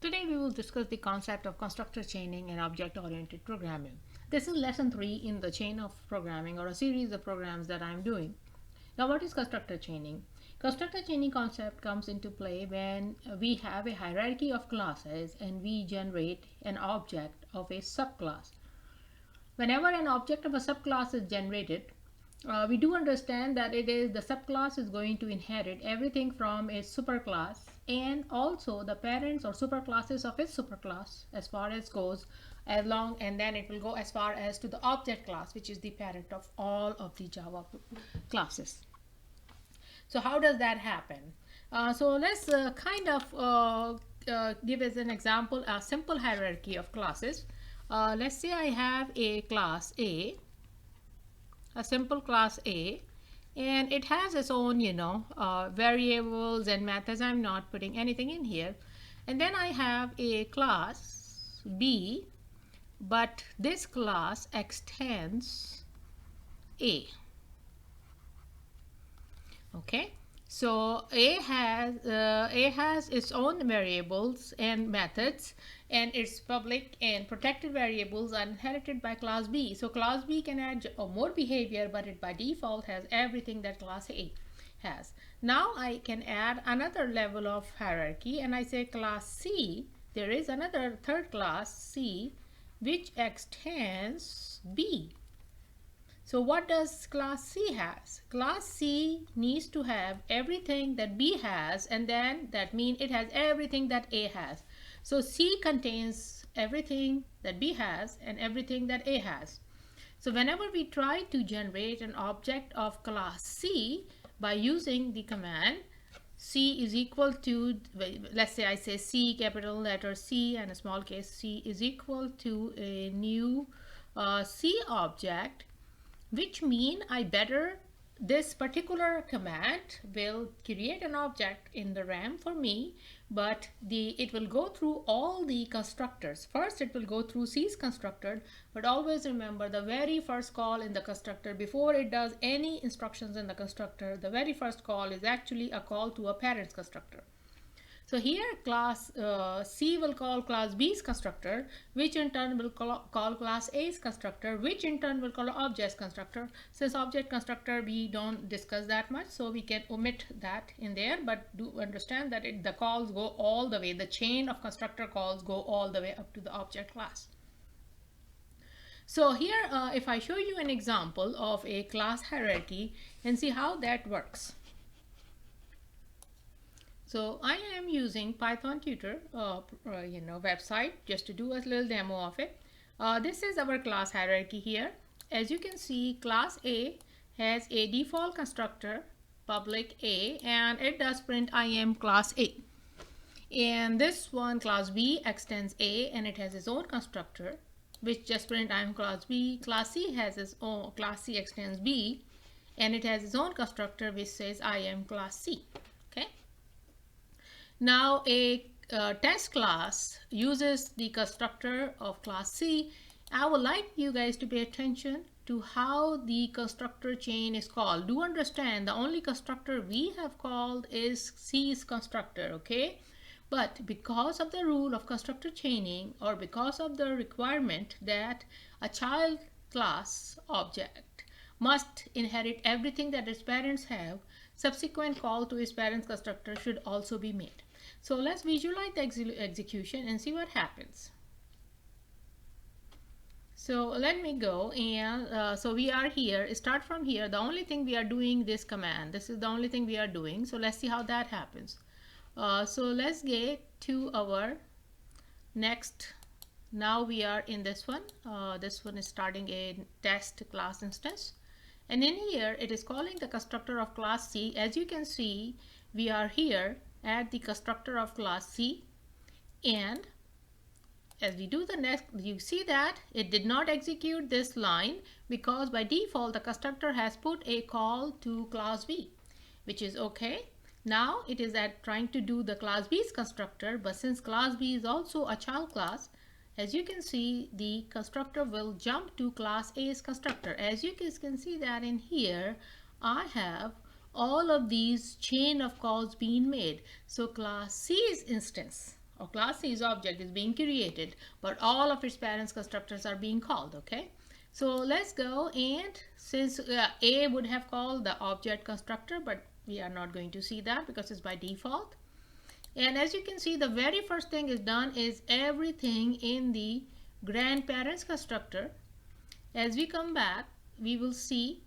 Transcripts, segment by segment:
today we will discuss the concept of constructor chaining and object-oriented programming. This is lesson 3 in the chain of programming, or a series of programs that I am doing. Now, what is constructor chaining? Constructor chaining concept comes into play when we have a hierarchy of classes and we generate an object of a subclass. Whenever an object of a subclass is generated, we do understand that the subclass is going to inherit everything from a superclass and also the parents or superclasses of its superclass as far as goes along, and then it will go as far as to the object class, which is the parent of all of the Java classes. So how does that happen? So let's give as an example a simple hierarchy of classes. Let's say I have a class A, a simple class A, and it has its own variables and methods. I'm not putting anything in here. And then I have a class B, but this class extends A. Okay, so A has its own variables and methods, and its public and protected variables are inherited by class B. So class B can add more behavior, but it by default has everything that class A has. Now I can add another level of hierarchy, and I say class C. There is another third class C which extends B. So what does class C has? Class C needs to have everything that B has, and then that means it has everything that A has. So C contains everything that B has and everything that A has. So whenever we try to generate an object of class C by using the command C is equal to, let's say I say C, capital letter C and a small case C is equal to a new C object, which mean this particular command will create an object in the RAM for me, but it will go through all the constructors. First it will go through C's constructor, but always remember the very first call in the constructor, before it does any instructions in the constructor, the very first call is actually a call to a parent's constructor. So here class C will call class B's constructor, which in turn will call class A's constructor, which in turn will call object's constructor. Since object constructor we don't discuss that much, so we can omit that in there, but do understand that the calls go all the way, the chain of constructor calls go all the way up to the object class. So here if I show you an example of a class hierarchy and see how that works. So I am using Python tutor website just to do a little demo of it. This is our class hierarchy here. As you can see, class A has a default constructor public A, and it does print I am class A. And this one class B extends A, and it has its own constructor which just print I am class B. Class C has its own, class C extends B, and it has its own constructor which says I am class C. Okay. Now a test class uses the constructor of class C. I would like you guys to pay attention to how the constructor chain is called. Do understand the only constructor we have called is C's constructor, okay? But because of the rule of constructor chaining, or because of the requirement that a child class object must inherit everything that its parents have, subsequent call to its parents constructor should also be made. So let's visualize the execution and see what happens. So let me go, and so we are here, start from here. The only thing we are doing this command, this is the only thing we are doing. So let's see how that happens. So let's get to our next. Now we are in this one. This one is starting a test class instance, and in here it is calling the constructor of class C. As you can see, we are here at the constructor of class C, and as we do the next, you see that it did not execute this line because by default the constructor has put a call to class B, which is okay. Now it is trying to do the class B's constructor, but since class B is also a child class, as you can see, the constructor will jump to class A's constructor. As you can see that in here, I have all of these chain of calls being made. So class C's instance or class C's object is being created, but all of its parents constructors are being called. Okay, so let's go, and since A would have called the object constructor, but we are not going to see that because it's by default. And as you can see, the very first thing is done is everything in the grandparents constructor. As we come back, we will see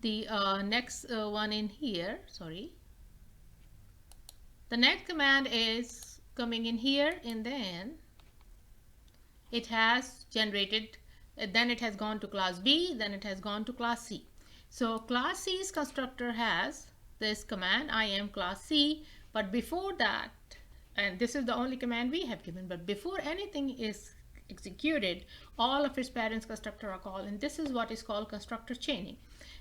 the next one in here. Sorry, the next command is coming in here, and then it has generated, then it has gone to class B, then it has gone to class C. So class C's constructor has this command, I am class C, but before that, and this is the only command we have given, but before anything is executed, all of its parents constructor are called, and this is what is called constructor chaining.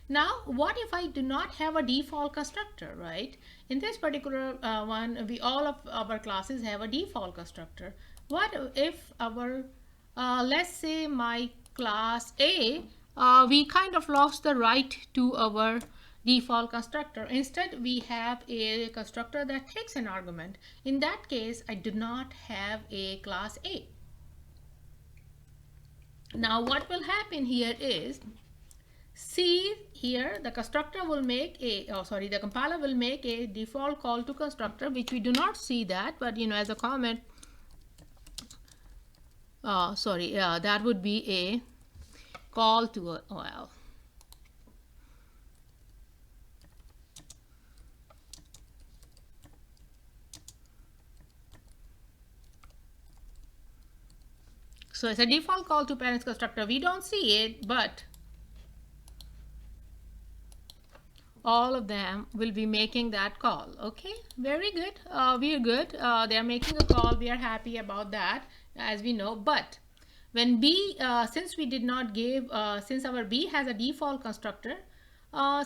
Now, what if I do not have a default constructor, right? In this particular one, all of our classes have a default constructor. What if our, let's say my class A, we kind of lost the right to our default constructor. Instead, we have a constructor that takes an argument. In that case, I do not have a class A. Now, what will happen here is, see here, the constructor will make a, the compiler will make a default call to constructor, which we do not see that, but as a comment, that would be a call to a, well, so it's a default call to parents constructor. We don't see it, but all of them will be making that call. Okay, very good. We are good. They are making a call. We are happy about that, as we know. But when B, since we did not give, since our B has a default constructor,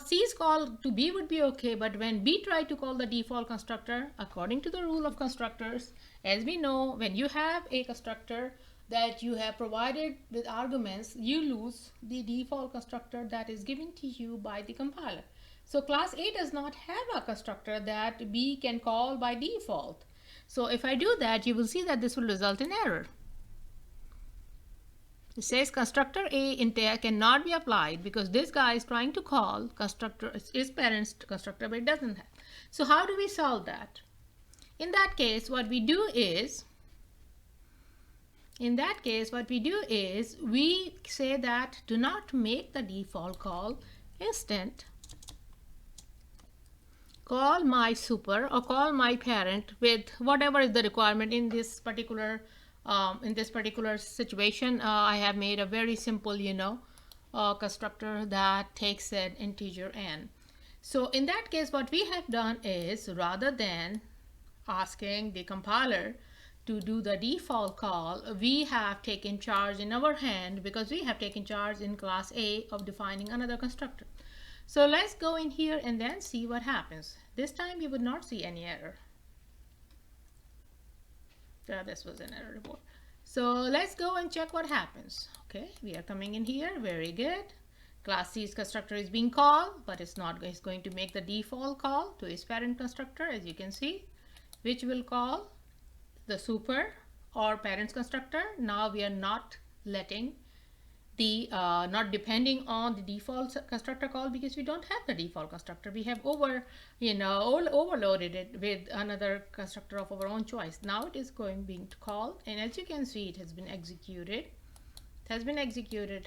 C's call to B would be okay. But when B tried to call the default constructor, according to the rule of constructors, as we know, when you have a constructor that you have provided with arguments, you lose the default constructor that is given to you by the compiler. So class A does not have a constructor that B can call by default. So if I do that, you will see that this will result in error. It says constructor A entail cannot be applied because this guy is trying to call constructor, his parents constructor, but it doesn't have. So how do we solve that? In that case, what we do is, we say that do not make the default call instant. Call my super or call my parent with whatever is the requirement in this particular situation. I have made a very simple, constructor that takes an integer n. So in that case, what we have done is, rather than asking the compiler to do the default call, we have taken charge in our hand, because we have taken charge in class A of defining another constructor. So let's go in here and then see what happens. This time you would not see any error. This was an error report. So let's go and check what happens. Okay, we are coming in here. Very good. Class C's constructor is being called, but it's going to make the default call to its parent constructor, as you can see, which will call the super or parents constructor. Now we are not letting the not depending on the default constructor call, because we don't have the default constructor. We have overloaded it with another constructor of our own choice. Now it is being called, and as you can see, it has been executed. It has been executed,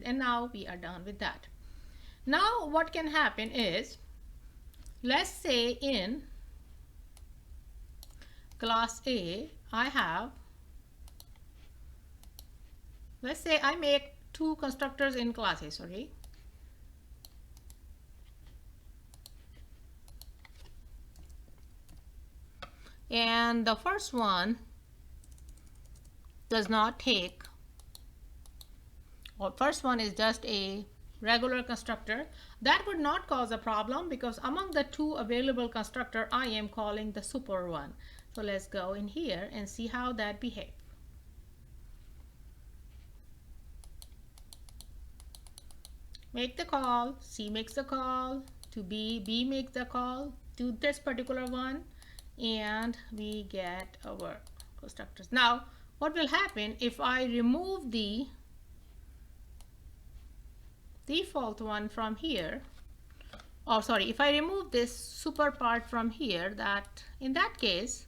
and now we are done with that. Now what can happen is, let's say in class A, let's say I make two constructors in class A, sorry. And the first one does not take, or first one is just a regular constructor. That would not cause a problem, because among the two available constructor, I am calling the super one. So let's go in here and see how that behaves. Make the call, C makes the call to B, B makes the call, to this particular one, and we get our constructors. Now what will happen if I remove the default one from here, or sorry, if I remove this super part from here, that in that case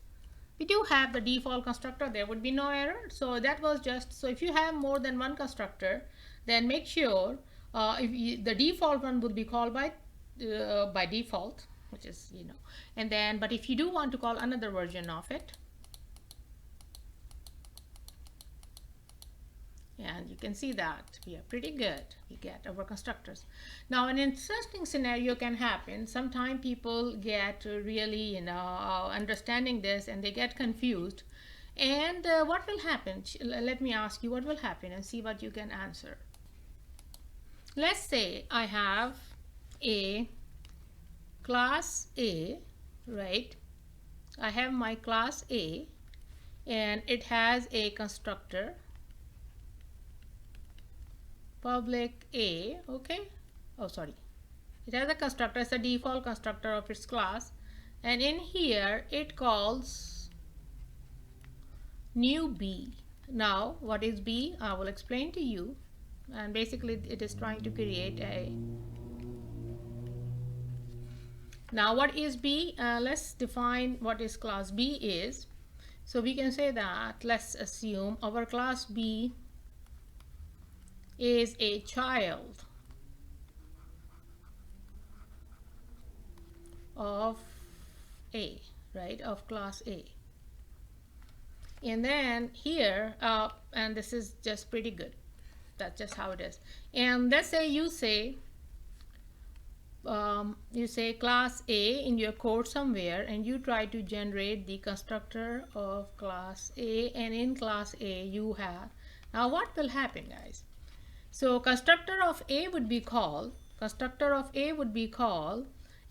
we do have the default constructor, there would be no error. So that was just, so if you have more than one constructor, then make sure the default one would be called by default, which is, you know, and then, but if you do want to call another version of it, and you can see that we are pretty good, we get our constructors. Now an interesting scenario can happen. Sometimes people get really, you know, understanding this, and they get confused. And what will happen, let me ask you what will happen and see what you can answer. Let's say I have a class A, right? I have my class A, and it has a constructor public A, okay? Oh, sorry. It has a constructor, it's a default constructor of its class, and in here it calls new B. Now what is B? I will explain to you, and basically it is trying to create a. Now what is B? Let's define what is class B is. So we can say that, let's assume our class B is a child of A, right, of class A. And then here, and this is just pretty good, that's just how it is. And let's say you say class A in your code somewhere, and you try to generate the constructor of class A, and in class A you have, now what will happen, guys? So constructor of A would be called,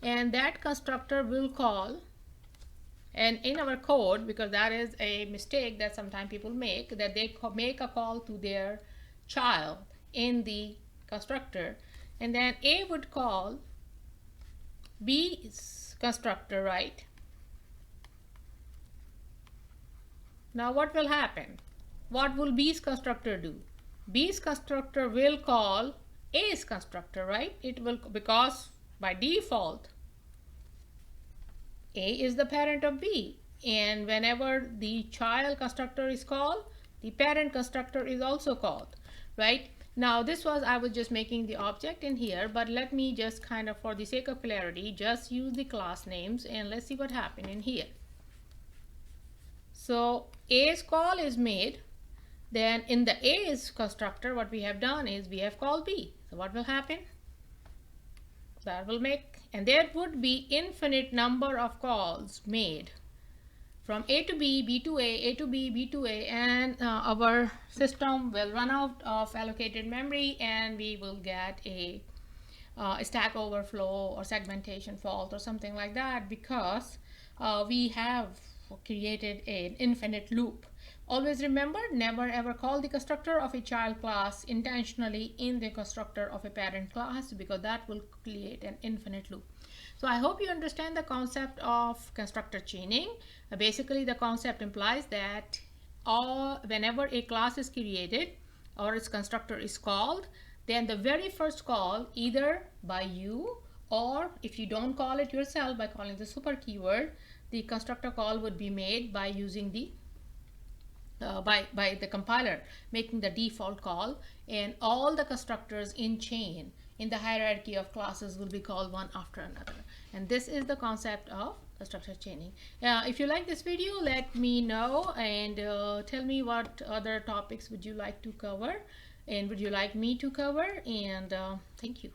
and that constructor will call, and in our code, because that is a mistake that sometimes people make, that they make a call to their child in the constructor, and then A would call B's constructor, right? Now what will happen? What will B's constructor do? B's constructor will call A's constructor, right? It will, because by default A is the parent of B, and whenever the child constructor is called, the parent constructor is also called, right? Now this was, I was just making the object in here, but let me just kind of, for the sake of clarity, just use the class names, and let's see what happened in here. So A's call is made. Then in the A's constructor, what we have done is we have called B. So what will happen? That will make, and there would be infinite number of calls made from A to B, B to A to B, B to A, and our system will run out of allocated memory, and we will get a stack overflow or segmentation fault or something like that, because we have created an infinite loop. Always remember, never ever call the constructor of a child class intentionally in the constructor of a parent class, because that will create an infinite loop. So I hope you understand the concept of constructor chaining. Basically the concept implies that whenever a class is created or its constructor is called, then the very first call, either by you, or if you don't call it yourself by calling the super keyword, the constructor call would be made by using the by the compiler making the default call, and all the constructors in chain in the hierarchy of classes will be called one after another. And this is the concept of constructor chaining. If you like this video, let me know, and tell me what other topics would you like to cover, and would you like me to cover, and thank you.